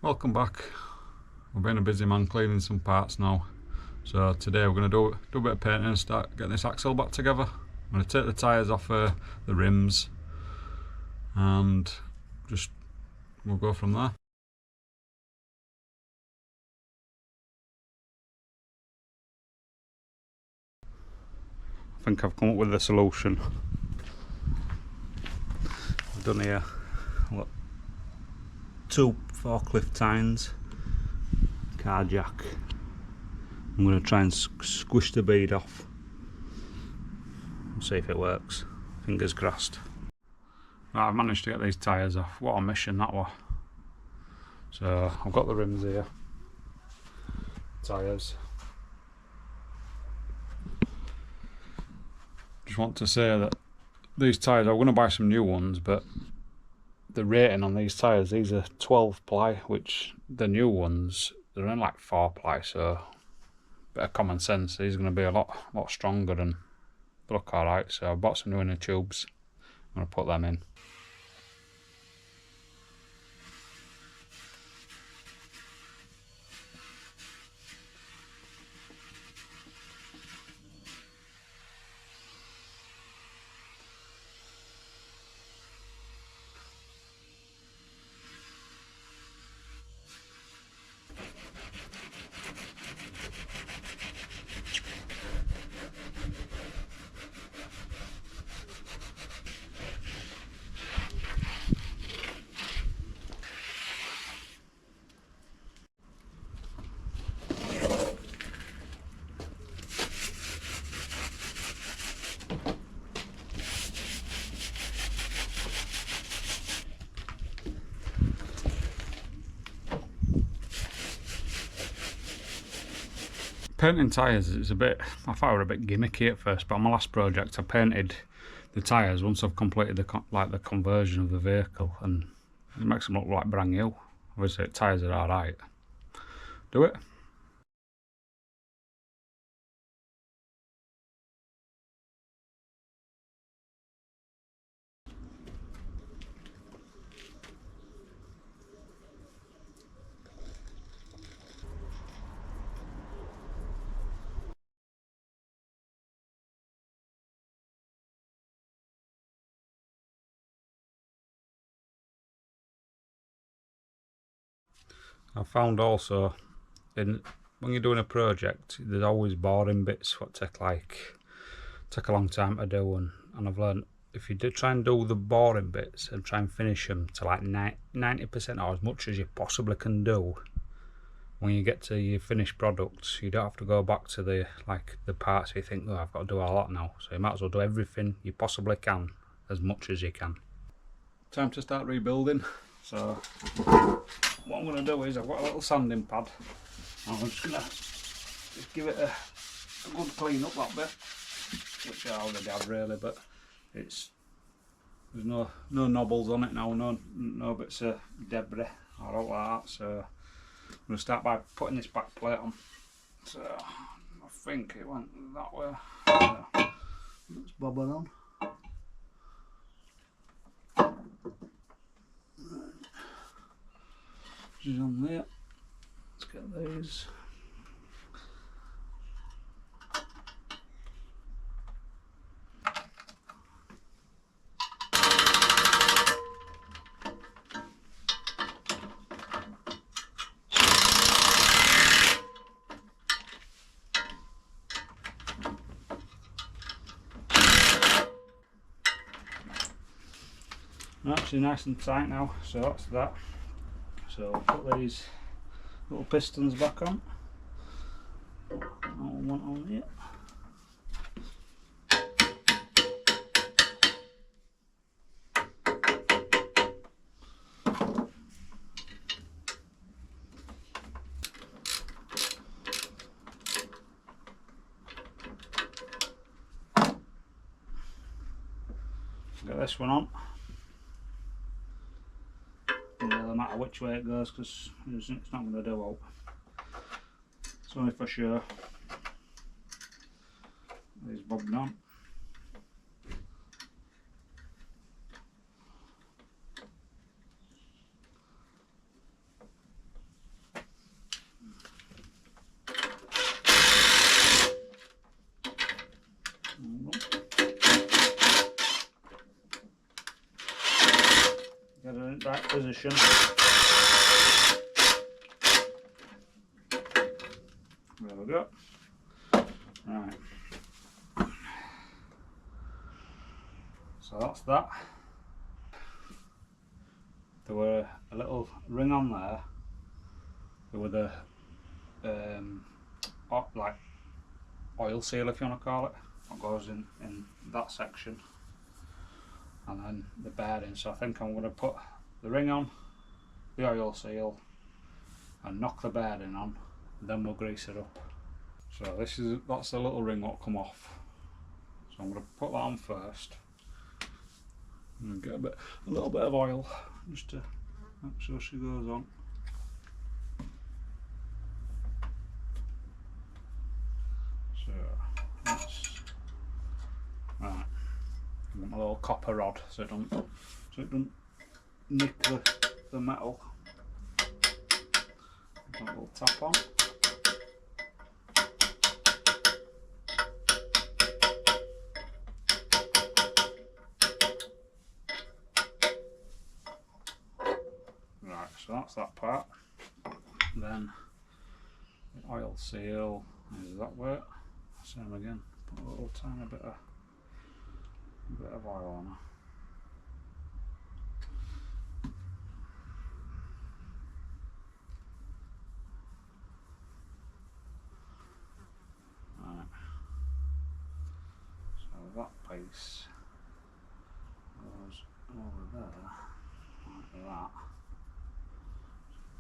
Welcome back. I've been a busy man cleaning some parts now. So today we're going to do a bit of painting and start getting this axle back together. I'm going to take the tyres off the rims and we'll go from there. I think I've come up with a solution. I've done here, look, 2 forklift tines, car jack. I'm going to try and squish the bead off and see if it works. Fingers crossed. Right, I've managed to get these tyres off. What a mission that was. So I've got the rims here, tyres. Just want to say that these tyres, I'm going to buy some new ones, but the rating on these tyres, these are 12 ply, which the new ones, they're in like 4 ply, so bit of common sense, these are going to be a lot stronger and look alright. So I bought some new inner tubes, I'm going to put them in. Painting tyres is I thought it were a bit gimmicky at first, but on my last project I painted the tyres once I've completed the conversion of the vehicle, and it makes them look like brand new. Obviously the tyres are alright. Do it. I found also, when you're doing a project, there's always boring bits what take a long time to do, and I've learned if you try and do the boring bits and try and finish them to like 90% or as much as you possibly can do, when you get to your finished products, you don't have to go back to the parts you think, oh, I've got to do a lot now. So you might as well do everything you possibly can as much as you can. Time to start rebuilding. So what I'm going to do is, I've got a little sanding pad, and I'm just going to give it a good clean up that bit, which I already have really, but there's no knobbles on it now, no bits of debris or all like that. So I'm going to start by putting this back plate on. So I think it went that way. So let's bob it on. She's on there. Let's get these. Actually nice and tight now, so that's that. So I'll put these little pistons back on. One on here. Get this one on. Doesn't really matter which way it goes because it's not going to do all. It's only for sure. These bobbed on. position. There we go. Right. So that's that. There were a little ring on there. There were the like oil seal, if you want to call it, what goes in that section, and then the bearing. So I think I'm going to put the ring on, the oil seal, and knock the bearing on, and then we'll grease it up. So that's the little ring what come off. So I'm going to put that on first and get a little bit of oil just to make sure she goes on. So that's right. I want a little copper rod so it don't nick the metal. Put a little tap on. Right, so that's that part. Then the oil seal, does that work? Same again, put a little tiny bit of oil on her. Right. So that piece goes over there, like that.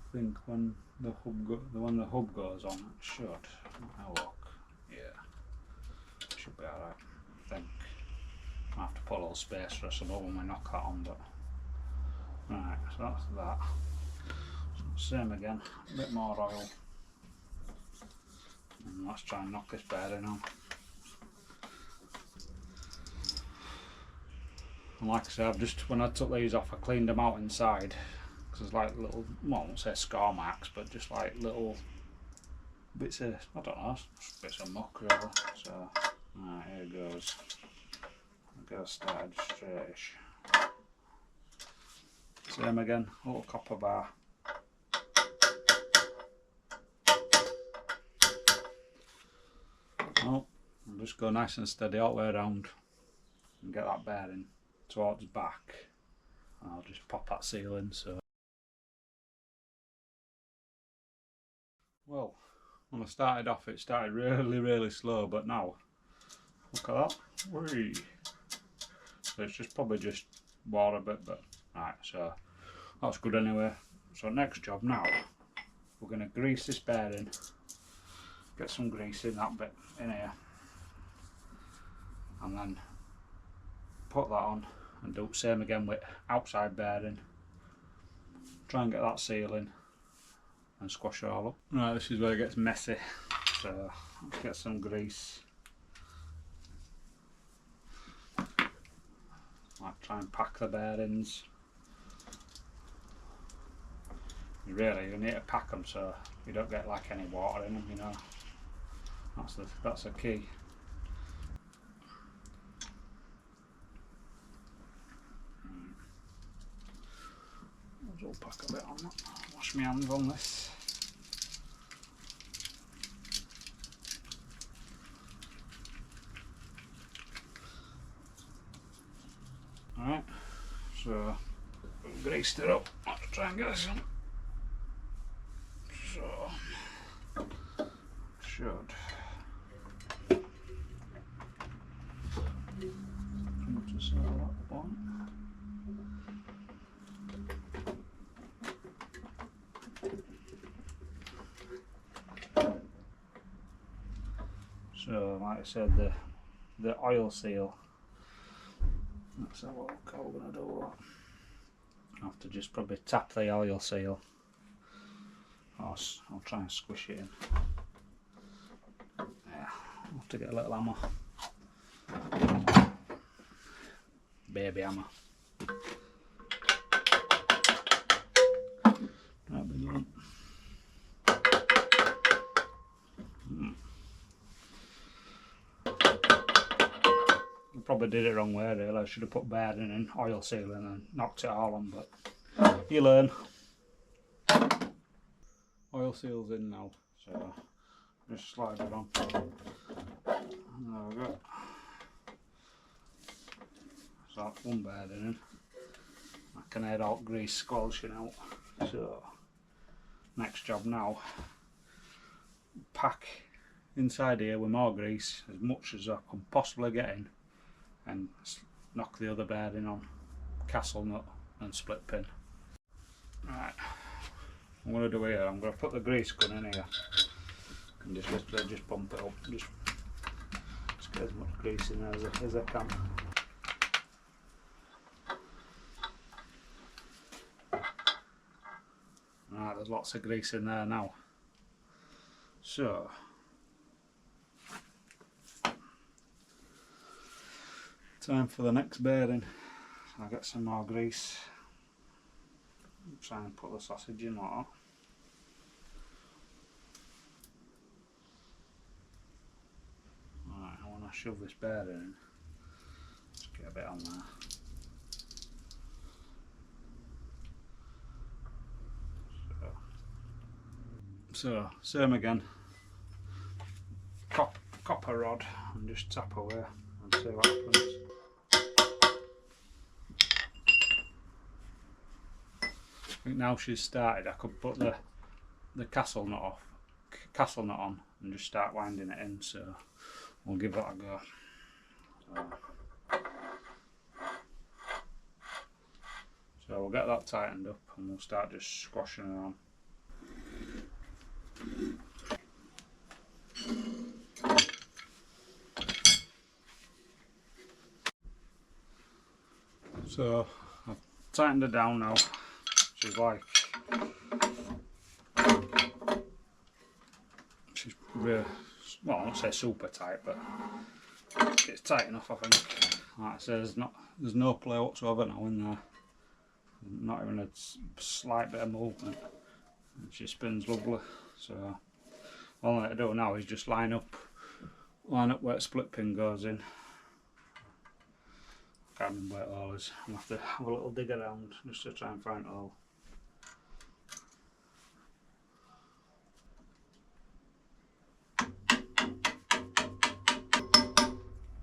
I think when the hub goes on, it should. Have a look. Yeah, should be alright. I think I have to put a little space for us above when we knock that on, but right. So that's that. So same again, a bit more oil, and let's try and knock this bearing on. And like I said, when I took these off, I cleaned them out inside. There's like little, well, I won't say scar marks, but just like little bits of, I don't know, bits of muck really. So, right, here goes. It goes started straightish. Same again, little copper bar. Well, I'll just go nice and steady all the way around and get that bearing towards back. And I'll just pop that seal in. So. Well, when I started off, it started really slow, but now, look at that. Whee! So it's probably just wore a bit, but right, so that's good anyway. So next job now, we're going to grease this bearing, get some grease in that bit in here, and then put that on and do the same again with outside bearing. Try and get that seal in and squash it all up. Right, this is where it gets messy, so let's get some grease. Like try and pack the bearings. You need to pack them so you don't get like any water in them, you know. That's the key. I'll pack a bit on that. Wash my hands on this. Alright, so we've greased it up. Let's try and get this on. So, should. Just that one. So, like I said, the oil seal. Let's have a look how we're going to do that. I have to just probably tap the oil seal. I'll try and squish it in. Yeah, I'll have to get a little hammer. Baby hammer. That'll be done. Probably did it wrong way really. I should have put bearing and oil seal in and knocked it all on, but you learn. Oil seal's in now, so just slide it on. There we go. So that's one bearing in. I can hear all grease squelching out. So next job now, pack inside here with more grease as much as I can possibly get in, and knock the other bearing on, castle nut and split pin. Right, I'm going to do here, I'm going to put the grease gun in here and just literally just pump it up, just get as much grease in there as I can. Right, there's lots of grease in there now. So time for the next bearing. I'll get some more grease. Try and put the sausage in like that. Right, I want to shove this bearing in. Just get a bit on there. So same again. Copper rod and just tap away and see what happens. I think now she's started, I could put the castle nut on and just start winding it in, so we'll give that a go. So we'll get that tightened up and we'll start just squashing it on. So I've tightened her down now. She's really, well, I won't say super tight, but it's tight enough, I think. Like I say, there's no play whatsoever now in there. Not even a slight bit of movement. And she spins lovely. So all I have to do now is just line up where the split pin goes in. Can't remember where it all is. I'll have to have a little dig around just to try and find it all.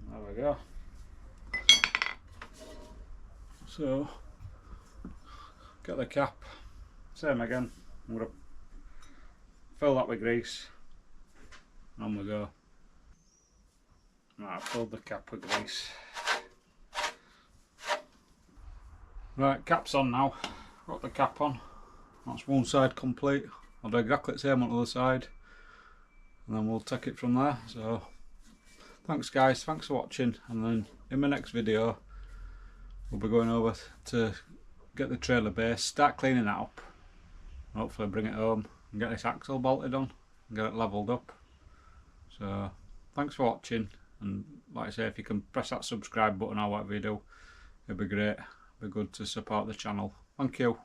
There we go. So get the cap, same again. I'm going to fill that with grease and on we go. Right, I've filled the cap with grease. Right, cap's on now. Got the cap on. That's one side complete. I'll do exactly the same on the other side and then we'll take it from there. So thanks guys, thanks for watching, and then in my next video we'll be going over to get the trailer base, start cleaning that up, and hopefully bring it home and get this axle bolted on and get it levelled up. So thanks for watching, and like I say, if you can press that subscribe button or whatever you do, it'd be great. It'd be good to support the channel. Thank you.